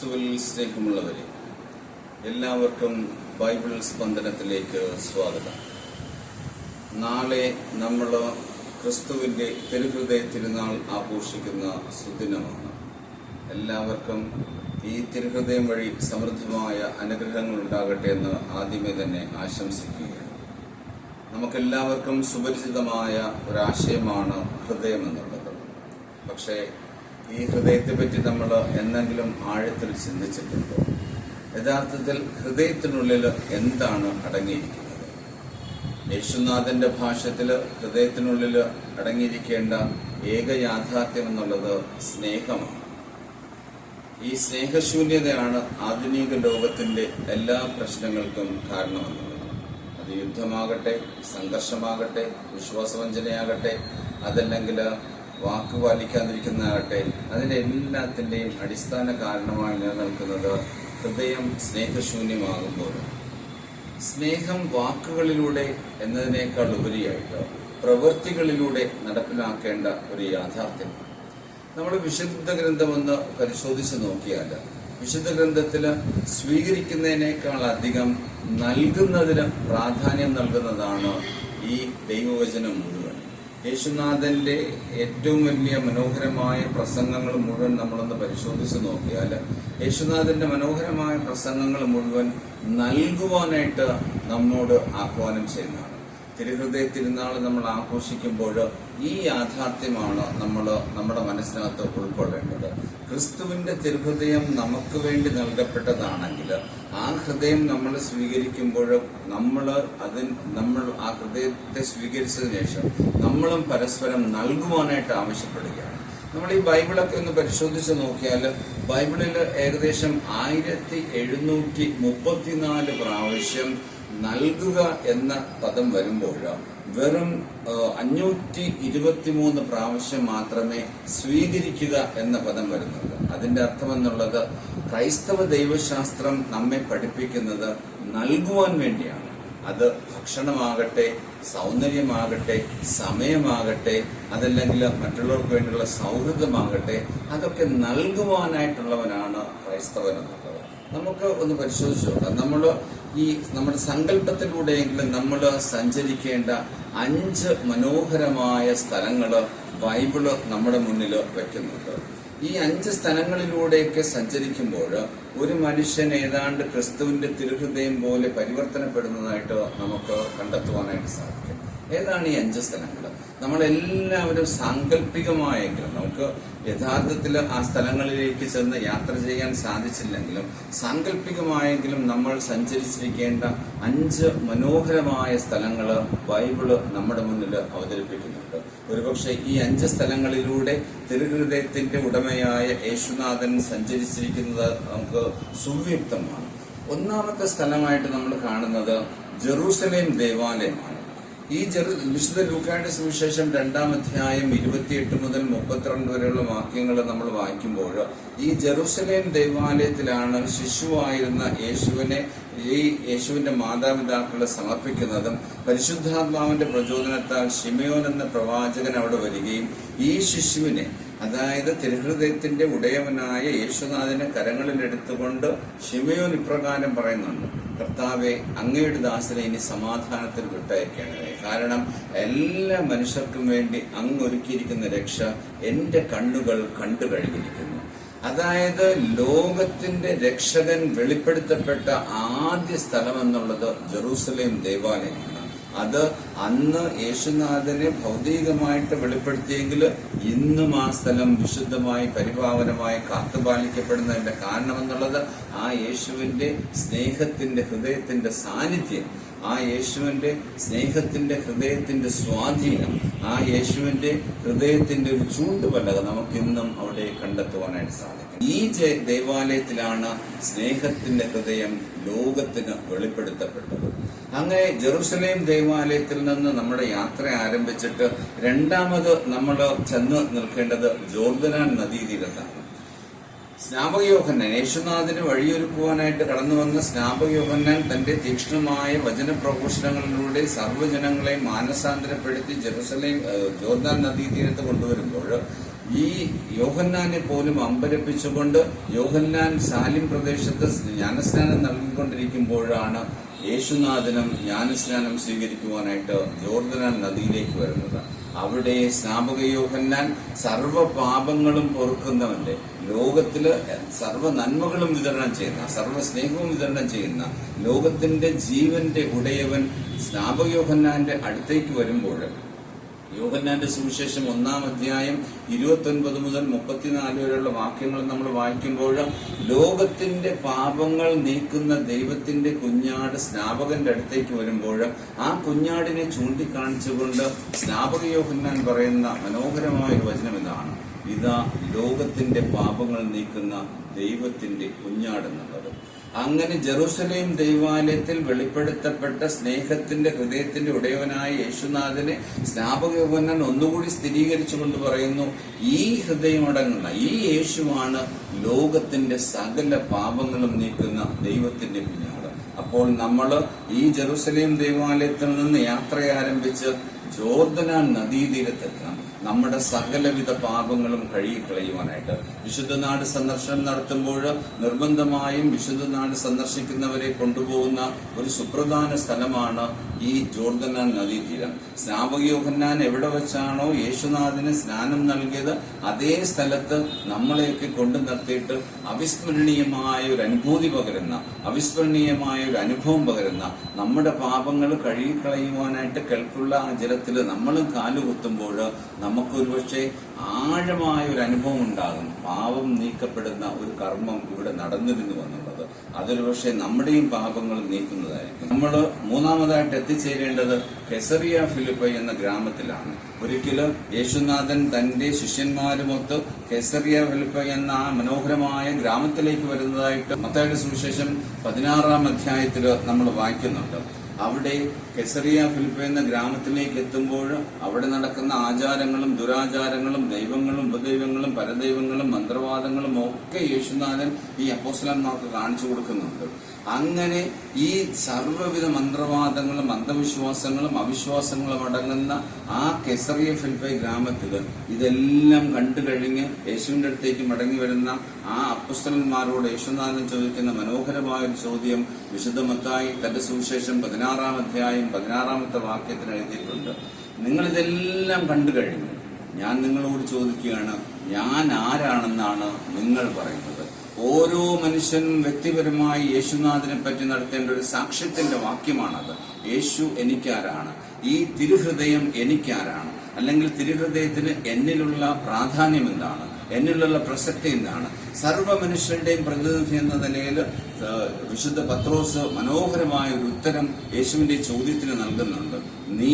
ക്രിസ്തുവിൽ സ്നേഹമുള്ളവരെ, എല്ലാവർക്കും ബൈബിൾ സ്പന്ദനത്തിലേക്ക് സ്വാഗതം. നാളെ നമ്മൾ ക്രിസ്തുവിൻ്റെ തിരുഹൃദയ തിരുനാൾ ആഘോഷിക്കുന്ന സുദിനമാണ്. എല്ലാവർക്കും ഈ തിരുഹൃദയം വഴി സമൃദ്ധമായ അനുഗ്രഹങ്ങൾ ഉണ്ടാകട്ടെ എന്ന് ആദ്യമേ തന്നെ ആശംസിക്കുകയാണ്. നമുക്കെല്ലാവർക്കും സുപരിചിതമായ ഒരാശയമാണ് ഹൃദയം എന്നുള്ളത്. പക്ഷേ ഈ ഹൃദയത്തെ പറ്റി നമ്മൾ എന്നെങ്കിലും ആഴത്തിൽ ചിന്തിച്ചിട്ടുണ്ടോ? യഥാർത്ഥത്തിൽ ഹൃദയത്തിനുള്ളിൽ എന്താണ് അടങ്ങിയിരിക്കുന്നത്? യേശുനാഥന്റെ ഭാഷ്യത്തിൽ ഹൃദയത്തിനുള്ളിൽ അടങ്ങിയിരിക്കേണ്ട ഏക യാഥാർത്ഥ്യം എന്നുള്ളത് സ്നേഹമാണ്. ഈ സ്നേഹശൂന്യതയാണ് ആധുനിക ലോകത്തിന്റെ എല്ലാ പ്രശ്നങ്ങൾക്കും കാരണമെന്നുള്ളത്. അത് യുദ്ധമാകട്ടെ, സംഘർഷമാകട്ടെ, വിശ്വാസവഞ്ചനയാകട്ടെ, അതല്ലെങ്കിൽ വാക്ക് പാലിക്കാതിരിക്കുന്നതാകട്ടെ, അതിൻ്റെ എല്ലാത്തിൻ്റെയും അടിസ്ഥാന കാരണമായി നിലനിൽക്കുന്നത് ഹൃദയം സ്നേഹശൂന്യമാകുമ്പോൾ. സ്നേഹം വാക്കുകളിലൂടെ എന്നതിനേക്കാൾ ഉപരിയായിട്ട് പ്രവൃത്തികളിലൂടെ നടപ്പിലാക്കേണ്ട ഒരു യാഥാർത്ഥ്യമാണ്. നമ്മൾ വിശുദ്ധ ഗ്രന്ഥമൊന്ന് പരിശോധിച്ച് നോക്കിയാൽ വിശുദ്ധ ഗ്രന്ഥത്തിൽ സ്വീകരിക്കുന്നതിനേക്കാൾ അധികം നൽകുന്നതിന് പ്രാധാന്യം നൽകുന്നതാണ് ഈ ദൈവവചനം മുഴുവൻ. യേശുനാഥന്റെ ഏറ്റവും വലിയ മനോഹരമായ പ്രസംഗങ്ങൾ മുഴുവൻ നമ്മളൊന്ന് പരിശോധിച്ച് നോക്കിയാൽ യേശുനാഥന്റെ മനോഹരമായ പ്രസംഗങ്ങൾ മുഴുവൻ നൽകുവാനായിട്ട് നമ്മോട് ആഹ്വാനം ചെയ്യുന്നതാണ്. തിരുഹൃദയ തിരുനാൾ നമ്മൾ ആഘോഷിക്കുമ്പോൾ ഈ യാഥാർത്ഥ്യമാണ് നമ്മൾ നമ്മുടെ മനസ്സിനകത്ത് ഉൾക്കൊള്ളേണ്ടത്. ക്രിസ്തുവിന്റെ തിരുഹൃദയം നമുക്ക് വേണ്ടി നൽകപ്പെട്ടതാണെങ്കിൽ ആ ഹൃദയം നമ്മൾ സ്വീകരിക്കുമ്പോൾ നമ്മൾ ആ ഹൃദയത്തെ സ്വീകരിച്ചതിന് ശേഷം നമ്മളും പരസ്പരം നൽകുവാനായിട്ട് ആവശ്യപ്പെടുകയാണ്. നമ്മൾ ഈ ബൈബിളൊക്കെ ഒന്ന് പരിശോധിച്ച് നോക്കിയാൽ ബൈബിളിൽ ഏകദേശം 1734 പ്രാവശ്യം നൽകുക എന്ന പദം വരുമ്പോൾ വെറും 523 പ്രാവശ്യം മാത്രമേ സ്വീകരിക്കുക എന്ന പദം വരുന്നുള്ളൂ. അതിന്റെ അർത്ഥമെന്നുള്ളത് ക്രൈസ്തവ ദൈവശാസ്ത്രം നമ്മെ പഠിപ്പിക്കുന്നത് നൽകുവാൻ വേണ്ടിയാണ്. അത് ഭക്ഷണമാകട്ടെ, സൗന്ദര്യമാകട്ടെ, സമയമാകട്ടെ, അതല്ലെങ്കിൽ മറ്റുള്ളവർക്ക് വേണ്ടിയുള്ള സൗഹൃദമാകട്ടെ, അതൊക്കെ നൽകുവാനായിട്ടുള്ളവനാണ് ക്രൈസ്തവൻ എന്നുള്ളത്. നമുക്ക് ഒന്ന് പരിശോധിച്ചു നോക്കാം. നമ്മുടെ സങ്കല്പത്തിലൂടെയെങ്കിലും നമ്മൾ സഞ്ചരിക്കേണ്ട 5 മനോഹരമായ സ്ഥലങ്ങൾ ബൈബിള് നമ്മുടെ മുന്നിൽ വെക്കുന്നുണ്ട്. ഈ 5 സ്ഥലങ്ങളിലൂടെയൊക്കെ സഞ്ചരിക്കുമ്പോൾ ഒരു മനുഷ്യൻ ഏതാണ്ട് ക്രിസ്തുവിന്റെ തിരുഹൃദയം പോലെ പരിവർത്തനപ്പെടുന്നതായിട്ട് നമുക്ക് കണ്ടെത്തുവാനായിട്ട് സാധിക്കും. ഏതാണ് ഈ 5 സ്ഥലങ്ങൾ? നമ്മളെല്ലാവരും സാങ്കല്പികമായെങ്കിലും, നമുക്ക് യഥാർത്ഥത്തിൽ ആ സ്ഥലങ്ങളിലേക്ക് ചെന്ന് യാത്ര ചെയ്യാൻ സാധിച്ചില്ലെങ്കിലും സാങ്കല്പികമായെങ്കിലും നമ്മൾ സഞ്ചരിച്ചിരിക്കേണ്ട 5 മനോഹരമായ സ്ഥലങ്ങൾ ബൈബിള് നമ്മുടെ മുന്നിൽ അവതരിപ്പിക്കുന്നുണ്ട്. ഒരുപക്ഷെ ഈ 5 സ്ഥലങ്ങളിലൂടെ തിരുഹൃദയത്തിന്റെ ഉടമയായ യേശുനാഥൻ സഞ്ചരിച്ചിരിക്കുന്നത് നമുക്ക് സുവ്യക്തമാണ്. ഒന്നാമത്തെ സ്ഥലമായിട്ട് നമ്മൾ കാണുന്നത് ജെറൂസലേം ദേവാലയമാണ്. ഈ വിശുദ്ധ ലൂക്കായുടെ സുവിശേഷം 2-ാം അധ്യായം 28 മുതൽ 32 വരെയുള്ള വാക്യങ്ങൾ നമ്മൾ വായിക്കുമ്പോൾ ഈ ജെറൂസലേം ദേവാലയത്തിലാണ് ശിശുവായിരുന്ന യേശുവിന്റെ മാതാപിതാക്കളെ സമർപ്പിക്കുന്നതും പരിശുദ്ധാത്മാവിന്റെ പ്രചോദനത്താൽ ശിമയോൻ എന്ന പ്രവാചകൻ അവിടെ വരികയും ഈ ശിശുവിനെ, അതായത് തിരുഹൃദയത്തിന്റെ ഉടയവനായ യേശുനാഥനെ കരങ്ങളിലെടുത്തുകൊണ്ട് ശിമയോൻ ഇപ്രകാരം പറയുന്നുണ്ട്: കർത്താവെ, അങ്ങയുടെ ദാസനെ ഇനി സമാധാനത്തിൽ വിട്ടയക്കണമേ. കാരണം എല്ലാ മനുഷ്യർക്കും വേണ്ടി അങ്ങ് ഒരുക്കിയിരിക്കുന്ന രക്ഷ എന്റെ കണ്ണുകൾ കണ്ടു കഴിഞ്ഞിരിക്കുന്നു. അതായത് ലോകത്തിന്റെ രക്ഷകൻ വെളിപ്പെടുത്തപ്പെട്ട ആദ്യ സ്ഥലം എന്നുള്ളത് ജെറൂസലേം ദേവാലയമാണ്. അത് അന്ന് യേശുനാഥനെ ഭൗതികമായിട്ട് വെളിപ്പെടുത്തിയെങ്കിൽ ഇന്നും ആ സ്ഥലം വിശുദ്ധമായി പരിപാവനമായി കാത്തുപാലിക്കപ്പെടുന്നതിന്റെ കാരണമെന്നുള്ളത് ആ യേശുവിന്റെ സ്നേഹത്തിന്റെ ഹൃദയത്തിന്റെ സാന്നിധ്യം, ആ യേശുവിന്റെ സ്നേഹത്തിന്റെ ഹൃദയത്തിന്റെ സ്വാധീനം, ആ യേശുവിന്റെ ഹൃദയത്തിന്റെ ഒരു ചൂണ്ടുപലക നമുക്കിന്നും അവിടെ കണ്ടെത്തുവാനായിട്ട് സാധിക്കും. ഈ ദേവാലയത്തിലാണ് സ്നേഹത്തിന്റെ ഹൃദയം ലോകത്തിന് വെളിപ്പെടുത്തപ്പെട്ടത്. അങ്ങനെ ജെറൂസലേം ദേവാലയത്തിൽ നിന്ന് നമ്മുടെ യാത്ര ആരംഭിച്ചിട്ട് രണ്ടാമത് നമ്മൾ ചെന്ന് നിൽക്കേണ്ടത് ജോർദാൻ നദീതീരത്താണ്. സ്നാപക യോഹന്നാൻ, യേശുനാഥന് വഴിയൊരുക്കുവാനായിട്ട് കടന്നു വന്ന സ്നാപക യോഹന്നാൻ തന്റെ തീക്ഷ്ണമായ വചനപ്രഘോഷണങ്ങളിലൂടെ സർവ്വജനങ്ങളെ മാനസാന്തരപ്പെടുത്തി ജെറുസലേം ജോർദാൻ നദീതീരത്ത് കൊണ്ടുവരുമ്പോൾ ഈ യോഹന്നാനെ പോലും അമ്പരപ്പിച്ചുകൊണ്ട് യോഹന്നാൻ സാലിം പ്രദേശത്ത് ജ്ഞാനസ്നാനം നൽകിക്കൊണ്ടിരിക്കുമ്പോഴാണ് യേശുനാഥനും ജ്ഞാനസ്നാനം സ്വീകരിക്കുവാനായിട്ട് ജോർദാൻ നദിയിലേക്ക് വരുന്നത്. അവിടെ സ്നാപക യോഹന്നാൻ സർവ്വ പാപങ്ങളും പൊറുക്കുന്നവന്റെ, ലോകത്തില് സർവ്വ നന്മകളും വിതരണം ചെയ്യുന്ന, സർവ്വ സ്നേഹവും വിതരണം ചെയ്യുന്ന, ലോകത്തിന്റെ ജീവന്റെ ഉടയവൻ സ്നാപക യോഹന്നാന്റെ അടുത്തേക്ക് വരുമ്പോൾ യോഹന്നാന്റെ സുവിശേഷം 1-ാം അധ്യായം 29 മുതൽ 34 വരെയുള്ള വാക്യങ്ങൾ നമ്മൾ വായിക്കുമ്പോൾ ലോകത്തിന്റെ പാപങ്ങൾ നീക്കുന്ന ദൈവത്തിന്റെ കുഞ്ഞാട് സ്നാപകന്റെ അടുത്തേക്ക് വരുമ്പോൾ ആ കുഞ്ഞാടിനെ ചൂണ്ടിക്കാണിച്ചുകൊണ്ട് സ്നാപക യോഹന്നാൻ പറയുന്ന മനോഹരമായ ഒരു വചനം ഇതാണ്: ഇതാ ലോകത്തിന്റെ പാപങ്ങൾ നീക്കുന്ന ദൈവത്തിന്റെ കുഞ്ഞാടെന്നുള്ളത്. അങ്ങനെ ജെറുസലേം ദൈവാലയത്തിൽ വെളിപ്പെടുത്തപ്പെട്ട സ്നേഹത്തിന്റെ ഹൃദയത്തിന്റെ ഉടയവനായ യേശുനാഥനെ സ്നാപക യോഹന്നാൻ ഒന്നുകൂടി സ്ഥിരീകരിച്ചുകൊണ്ട് പറയുന്നു, ഈ ഹൃദയമടങ്ങുന്ന ഈ യേശുവാണ് ലോകത്തിന്റെ സകല പാപങ്ങളും നീക്കുന്ന ദൈവത്തിന്റെ കുഞ്ഞാട്. അപ്പോൾ നമ്മൾ ഈ ജെറുസലേം ദൈവാലയത്തിൽ നിന്ന് യാത്ര ആരംഭിച്ച് ജോർദാൻ നദീതീരത്തെത്തണം, നമ്മുടെ സകലവിധ പാപങ്ങളും കഴുകിക്കളയുവാനായിട്ട്. വിശുദ്ധനാട് സന്ദർശനം നടത്തുമ്പോൾ നിർബന്ധമായും വിശുദ്ധനാട് സന്ദർശിക്കുന്നവരെ കൊണ്ടുപോകുന്ന ഒരു സുപ്രധാന സ്ഥലമാണ് ഈ ജോർദാൻ നദീതീരം. സ്നാപക യോഹന്നാൻ എവിടെ വെച്ചാണോ യേശുനാഥന് സ്നാനം നൽകിയത് അതേ സ്ഥലത്ത് നമ്മളെയൊക്കെ കൊണ്ടു നിർത്തിയിട്ട് അവിസ്മരണീയമായ ഒരു അനുഭൂതി പകരുന്ന, അവിസ്മരണീയമായ ഒരു അനുഭവം പകരുന്ന, നമ്മുടെ പാപങ്ങൾ കഴുകിക്കളയുവാനായിട്ട് കെൽപ്പുള്ള ആ ജലത്തിൽ നമ്മളും കാലുകുത്തുമ്പോൾ നമുക്കൊരു പക്ഷേ ആഴമായ ഒരു അനുഭവം ഉണ്ടാകും. പാപം നീക്കപ്പെടുന്ന ഒരു കർമ്മം ഇവിടെ നടന്നിരുന്നു എന്നുള്ളത് അതൊരു പക്ഷേ നമ്മുടെയും പാപങ്ങൾ നീക്കുന്നതായിരിക്കും. നമ്മൾ മൂന്നാമതായിട്ട് എത്തിച്ചേരേണ്ടത് കെസറിയ ഫിലിപ്പൈ എന്ന ഗ്രാമത്തിലാണ്. ഒരിക്കലും യേശുനാഥൻ തന്റെ ശിഷ്യന്മാരുമൊത്ത് കെസറിയ ഫിലിപ്പൈ എന്ന ആ മനോഹരമായ ഗ്രാമത്തിലേക്ക് വരുന്നതായിട്ട് മത്തായിയുടെ സുവിശേഷം 16-ാം അധ്യായത്തിൽ നമ്മൾ വായിക്കുന്നുണ്ട്. അവിടെ കെസറിയ ഫിലിപ്പൈ എന്ന ഗ്രാമത്തിലേക്ക് എത്തുമ്പോൾ അവിടെ നടക്കുന്ന ആചാരങ്ങളും ദുരാചാരങ്ങളും ദൈവങ്ങളും ഉപദൈവങ്ങളും പരദൈവങ്ങളും മന്ത്രവാദങ്ങളും ഒക്കെ യേശുനാഥൻ ഈ അപ്പോസ്തലന്മാർക്ക് കാണിച്ചു കൊടുക്കുന്നുണ്ട്. അങ്ങനെ ഈ സർവ്വവിധ മന്ത്രവാദങ്ങളും അന്ധവിശ്വാസങ്ങളും അവിശ്വാസങ്ങളും അടങ്ങുന്ന ആ കെസറിയ ഫിലിപ്പൈ ഗ്രാമത്തിൽ ഇതെല്ലാം കണ്ടു കഴിഞ്ഞ് യേശുവിന്റെ അടുത്തേക്ക് മടങ്ങി വരുന്ന ആ അപ്പോസ്തലന്മാരോട് യേശുനാഥൻ ചോദിക്കുന്ന മനോഹരമായ ഒരു ചോദ്യം വിശുദ്ധ മത്തായി തന്റെ സുവിശേഷം 16-ാം അധ്യായം 16-ാമത്തെ വാക്യത്തിൽ എഴുതിയിട്ടുണ്ട്. നിങ്ങളിതെല്ലാം കണ്ടു കഴിഞ്ഞു, ഞാൻ നിങ്ങളോട് ചോദിക്കുകയാണ്, ഞാൻ ആരാണെന്നാണ് നിങ്ങൾ പറയുന്നത്? ഓരോ മനുഷ്യനും വ്യക്തിപരമായി യേശുനാഥനെ പറ്റി നടത്തേണ്ട ഒരു സാക്ഷ്യത്തിന്റെ വാക്യമാണത്. യേശു എനിക്കാരാണ്? ഈ തിരുഹൃദയം എനിക്കാരാണ്? അല്ലെങ്കിൽ തിരുഹൃദയത്തിന് എന്നിലുള്ള പ്രാധാന്യം എന്താണ്? എന്നിലുള്ള പ്രസക്തി എന്താണ്? സർവ്വ മനുഷ്യരുടെയും പ്രതിനിധി എന്ന നിലയിൽ വിശുദ്ധ പത്രോസ് മനോഹരമായ ഒരു ഉത്തരം യേശുവിന്റെ ചോദ്യത്തിന് നൽകുന്നുണ്ട്. നീ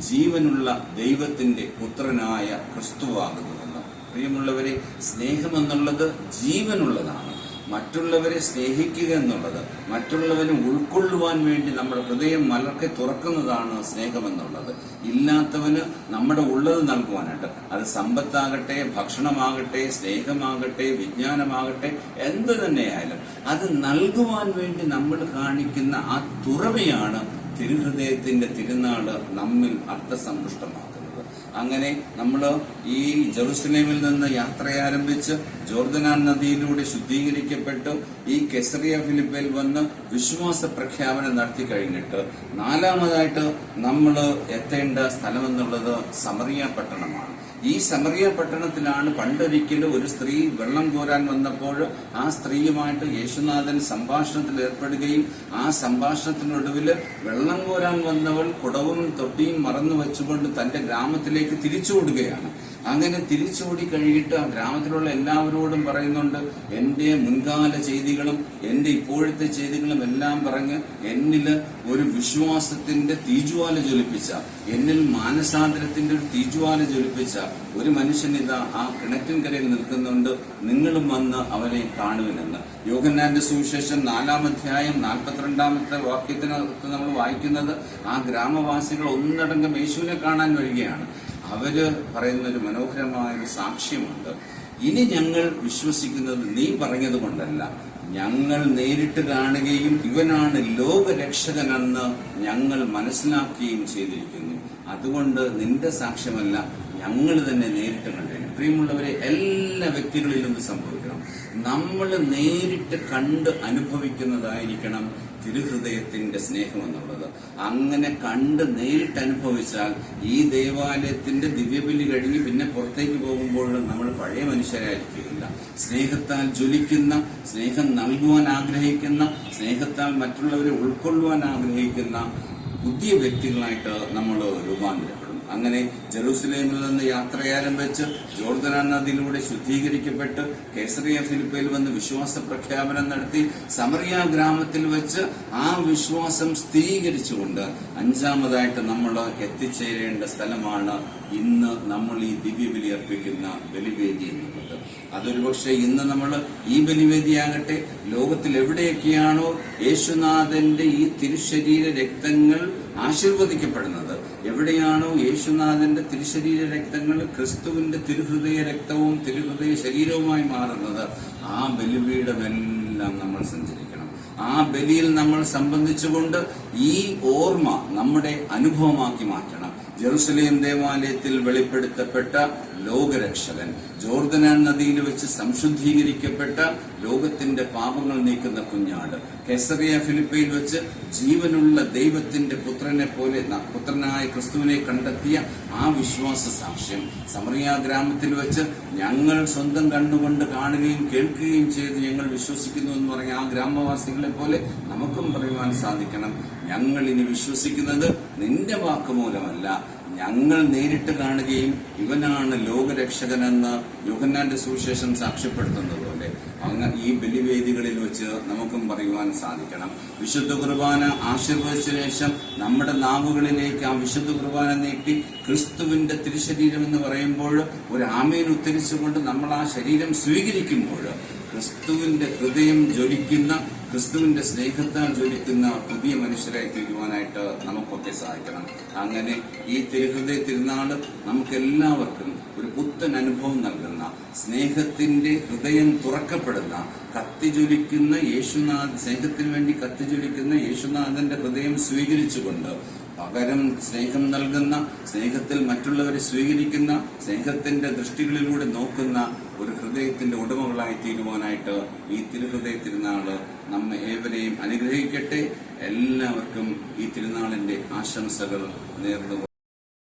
ജീവനുള്ള ദൈവത്തിന്റെ പുത്രനായ ക്രിസ്തുവാകുന്നുവെന്ന്. പ്രിയമുള്ളവരെ, സ്നേഹമെന്നുള്ളത് ജീവനുള്ളതാണ്. മറ്റുള്ളവരെ സ്നേഹിക്കുക എന്നുള്ളത്, മറ്റുള്ളവരെ ഉൾക്കൊള്ളുവാൻ വേണ്ടി നമ്മുടെ ഹൃദയം മലർക്കെ തുറക്കുന്നതാണ് സ്നേഹമെന്നുള്ളത്. ഇല്ലാത്തവന് നമ്മുടെ ഉള്ളത് നൽകുവാനായിട്ട്, അത് സമ്പത്താകട്ടെ, ഭക്ഷണമാകട്ടെ, സ്നേഹമാകട്ടെ, വിജ്ഞാനമാകട്ടെ, എന്ത് തന്നെയായാലും അത് നൽകുവാൻ വേണ്ടി നമ്മൾ കാണിക്കുന്ന ആ തുറവയാണ് തിരുഹൃദയത്തിന്റെ തിരുനാട് നമ്മിൽ അർത്ഥസമ്പുഷ്ടമാകുന്നത്. അങ്ങനെ നമ്മൾ ഈ ജെറുസലേമിൽ നിന്ന് യാത്ര ആരംഭിച്ച് ജോർദാൻ നദിയിലൂടെ ശുദ്ധീകരിക്കപ്പെട്ട് ഈ കെസറിയ ഫിലിപ്പയിൽ വന്ന് വിശ്വാസ പ്രഖ്യാപനം നടത്തി കഴിഞ്ഞിട്ട് 4-മതായിട്ട് നമ്മൾ എത്തേണ്ട സ്ഥലമെന്നുള്ളത് സമറിയ പട്ടണമാണ്. ഈ സമറിയ പട്ടണത്തിലാണ് പണ്ടൊരിക്കലും ഒരു സ്ത്രീ വെള്ളം കോരാൻ വന്നപ്പോൾ ആ സ്ത്രീയുമായിട്ട് യേശുനാഥൻ സംഭാഷണത്തിൽ ഏർപ്പെടുകയും ആ സംഭാഷണത്തിനൊടുവിൽ വെള്ളം കോരാൻ വന്നവൾ കുടവും തൊട്ടിയും മറന്നു വെച്ചുകൊണ്ട് തന്റെ ഗ്രാമത്തിലേക്ക് തിരിച്ചുവിടുകയാണ്. അങ്ങനെ തിരിച്ചോടി കഴിഞ്ഞിട്ട് ആ ഗ്രാമത്തിലുള്ള എല്ലാവരോടും പറയുന്നുണ്ട്, എന്റെ മുൻകാല ചെയ്തികളും എന്റെ ഇപ്പോഴത്തെ ചെയ്തികളും എല്ലാം പറഞ്ഞ് എന്നില് ഒരു വിശ്വാസത്തിന്റെ തീജ്വാല ജ്വലിപ്പിച്ച, എന്നിൽ മാനസാന്തരത്തിന്റെ ഒരു തീജ്വാല ജ്വലിപ്പിച്ച ഒരു മനുഷ്യൻ ഇതാ ആ കിണറ്റിൻകരയിൽ നിൽക്കുന്നുണ്ട്, നിങ്ങളും വന്ന് അവനെ കാണുവിനെന്ന്. യോഹന്നാന്റെ സുവിശേഷം 4-ാം അധ്യായം 42-ാമത്തെ വാക്യത്തിനകത്ത് നമ്മൾ വായിക്കുന്നത് ആ ഗ്രാമവാസികൾ ഒന്നടങ്കം യേശുവിനെ കാണാൻ വരികയാണ്. അവര് പറയുന്ന ഒരു മനോഹരമായ ഒരു സാക്ഷ്യമുണ്ട്. ഇനി ഞങ്ങൾ വിശ്വസിക്കുന്നത് നീ പറഞ്ഞത് കൊണ്ടല്ല, ഞങ്ങൾ നേരിട്ട് കാണുകയും ഇവനാണ് ലോകരക്ഷകനെന്ന് ഞങ്ങൾ മനസ്സിലാക്കുകയും ചെയ്തിരിക്കുന്നു. അതുകൊണ്ട് നിന്റെ സാക്ഷ്യമല്ല, ഞങ്ങൾ തന്നെ നേരിട്ട് കണ്ടിരിക്കും. പ്രിയമുള്ളവരെ, എല്ലാ വ്യക്തികളിലും ഇത് സംഭവിക്കണം. നമ്മൾ നേരിട്ട് കണ്ട് അനുഭവിക്കുന്നതായിരിക്കണം തിരുഹൃദയത്തിന്റെ സ്നേഹം എന്നുള്ളത്. അങ്ങനെ കണ്ട് നേരിട്ട് അനുഭവിച്ചാൽ ഈ ദേവാലയത്തിന്റെ ദിവ്യബലി കഴിഞ്ഞ് പിന്നെ പുറത്തേക്ക് പോകുമ്പോൾ നമ്മൾ പഴയ മനുഷ്യരായിരിക്കില്ല. സ്നേഹത്താൽ ജ്വലിക്കുന്ന, സ്നേഹം നൽകുവാൻ ആഗ്രഹിക്കുന്ന, സ്നേഹത്താൽ മറ്റുള്ളവരെ ഉൾക്കൊള്ളുവാൻ ആഗ്രഹിക്കുന്ന പുതിയ വ്യക്തികളായിട്ട് നമ്മൾ രൂപാന്തരപ്പെടും. അങ്ങനെ ജെറൂസലേമിൽ നിന്ന് യാത്രയാരംഭിച്ച് ജോർദാൻ നദിയിലൂടെ ശുദ്ധീകരിക്കപ്പെട്ട് കേസറിയ ഫിലിപ്പയിൽ വന്ന് വിശ്വാസ പ്രഖ്യാപനം നടത്തി സമറിയ ഗ്രാമത്തിൽ വെച്ച് ആ വിശ്വാസം സ്ഥിരീകരിച്ചുകൊണ്ട് അഞ്ചാമതായിട്ട് നമ്മൾ എത്തിച്ചേരേണ്ട സ്ഥലമാണ് ഇന്ന് നമ്മൾ ഈ ദിവ്യബലി അർപ്പിക്കുന്ന ബലിവേദി എന്നുള്ളത്. അതൊരു പക്ഷേ ഇന്ന് നമ്മൾ ഈ ബലിവേദിയാകട്ടെ, ലോകത്തിൽ എവിടെയൊക്കെയാണോ യേശുനാഥന്റെ ഈ തിരുശരീര രക്തങ്ങൾ ആശീർവദിക്കപ്പെടുന്നത്, എവിടെയാണോ യേശുനാഥന്റെ തിരുശരീര രക്തങ്ങൾ ക്രിസ്തുവിന്റെ തിരുഹൃദയ രക്തവും തിരുഹൃദയ ശരീരവുമായി മാറുന്നത്, ആ ബലിപീഠമെല്ലാം നമ്മൾ സഞ്ചരിക്കണം. ആ ബലിയിൽ നമ്മൾ സംബന്ധിച്ചുകൊണ്ട് ഈ ഓർമ്മ നമ്മുടെ അനുഭവമാക്കി മാറ്റണം. ജെറുസലേം ദേവാലയത്തിൽ വെളിപ്പെടുത്തപ്പെട്ട ലോകരക്ഷകൻ, ജോർദാൻ നദിയിൽ വെച്ച് സംശുദ്ധീകരിക്കപ്പെട്ട ലോകത്തിന്റെ പാപങ്ങൾ നീക്കുന്ന കുഞ്ഞാട്, കേസറിയ ഫിലിപ്പയിൽ വെച്ച് ജീവനുള്ള ദൈവത്തിന്റെ പുത്രനെ പോലെ പുത്രനായ ക്രിസ്തുവിനെ കണ്ടെത്തിയ ആ വിശ്വാസ സാക്ഷ്യം, സമറിയ ഗ്രാമത്തിൽ വെച്ച് ഞങ്ങൾ സ്വന്തം കണ്ണുകൊണ്ട് കാണുകയും കേൾക്കുകയും ചെയ്ത് ഞങ്ങൾ വിശ്വസിക്കുന്നു എന്ന് പറഞ്ഞ ആ ഗ്രാമവാസികളെ പോലെ നമുക്കും പറയുവാൻ സാധിക്കണം, ഞങ്ങൾ ഇനി വിശ്വസിക്കുന്നത് നിന്റെ വാക്കുമൂലമല്ല, ഞങ്ങൾ നേരിട്ട് കാണുകയും ഇവനാണ് ലോകരക്ഷകനെന്ന് യോഹന്നാന്റെ സുവിശേഷം സാക്ഷ്യപ്പെടുത്തുന്നത് പോലെ അങ്ങനെ ഈ ബലിവേദികളിൽ വെച്ച് നമുക്കും പറയുവാൻ സാധിക്കണം. വിശുദ്ധ കുർബാന ആശീർവദിച്ച ശേഷം നമ്മുടെ നാവുകളിലേക്ക് ആ വിശുദ്ധ കുർബാന നീട്ടി ക്രിസ്തുവിന്റെ തിരുശരീരം എന്ന് പറയുമ്പോൾ ഒരു ആമേൻ ഉത്തരിച്ചുകൊണ്ട് നമ്മൾ ആ ശരീരം സ്വീകരിക്കുമ്പോൾ ക്രിസ്തുവിന്റെ ഹൃദയം ജ്വലിക്കുന്ന, ക്രിസ്തുവിന്റെ സ്നേഹത്താൽ ജ്വലിക്കുന്ന പുതിയ മനുഷ്യരായി തീരുവാനായിട്ട് നമുക്കൊക്കെ സാധിക്കണം. അങ്ങനെ ഈ തിരുഹൃദയ തിരുനാള് നമുക്കെല്ലാവർക്കും ഒരു പുത്തൻ അനുഭവം നൽകുന്ന, സ്നേഹത്തിന്റെ ഹൃദയം തുറക്കപ്പെടുന്ന, കത്തിജ്വലിക്കുന്ന സ്നേഹത്തിന് വേണ്ടി കത്തിജ്വലിക്കുന്ന യേശുനാഥന്റെ ഹൃദയം സ്വീകരിച്ചുകൊണ്ട് പകരം സ്നേഹം നൽകുന്ന, സ്നേഹത്തിൽ മറ്റുള്ളവരെ സ്വീകരിക്കുന്ന, സ്നേഹത്തിന്റെ ദൃഷ്ടികളിലൂടെ നോക്കുന്ന ഒരു ഹൃദയത്തിന്റെ ഉടമകളായി തീരുവാനായിട്ട് ഈ തിരുഹൃദയ തിരുനാള് നമ്മെ ഏവരെയും അനുഗ്രഹിക്കട്ടെ. എല്ലാവർക്കും ഈ തിരുനാളിന്റെ ആശംസകൾ നേർന്നു.